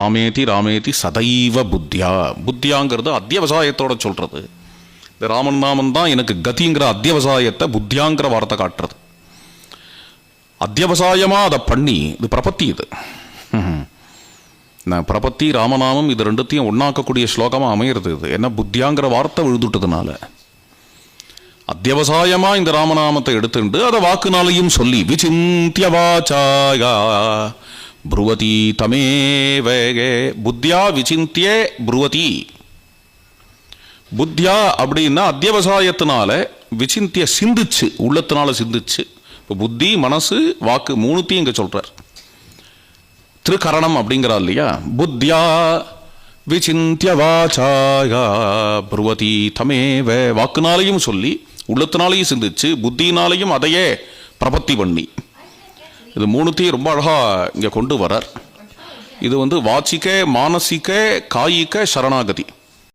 ராமேதி ராமேதி சதைவ புத்தியா. புத்தியாங்கிறது அத்தியவசாயத்தோட சொல்றது. இந்த ராமன் நாமன் தான் எனக்கு கதிங்கிற அத்தியவசாயத்தை புத்தியாங்கிற வார்த்தை காட்டுறது. அத்தியவசாயமா அதை பண்ணி இது பிரபத்தி. இது நான் பிரபத்தி ராமநாமம் இது ரெண்டுத்தையும் ஒன்னாக்கக்கூடிய ஸ்லோகமாக அமையிறது. இது என்ன புத்தியாங்கிற வார்த்தை விழுதுட்டதுனால அத்தியவசாயமா இந்த ராமநாமத்தை எடுத்துட்டு அதை வாக்குனாலையும் சொல்லி விசிந்திய வாசாயா ப்ருவதி தமேவே. புத்தியா விசிந்தியே ப்ருவதி. புத்தியா அப்படின்னா அத்தியவசாயத்தினால, விசிந்திய சிந்திச்சு, உள்ளத்தினால சிந்திச்சு. இப்போ புத்தி மனசு வாக்கு மூணுத்தையும் இங்கே சொல்றார். திருக்கரணம் அப்படிங்கிறா இல்லையா. புத்தியா விசிந்திய வாசாயா ப்ருவதி தமேவ. வாக்குனாலையும் சொல்லி, உள்ளத்தினாலையும் சிந்திச்சு, புத்தினாலையும் அதையே பிரபத்தி பண்ணி, இது மூணுத்தையும் ரொம்ப அழகா இங்க கொண்டு வரார். இது வாச்சிக்க மானசிக காயிக்க சரணாகதி.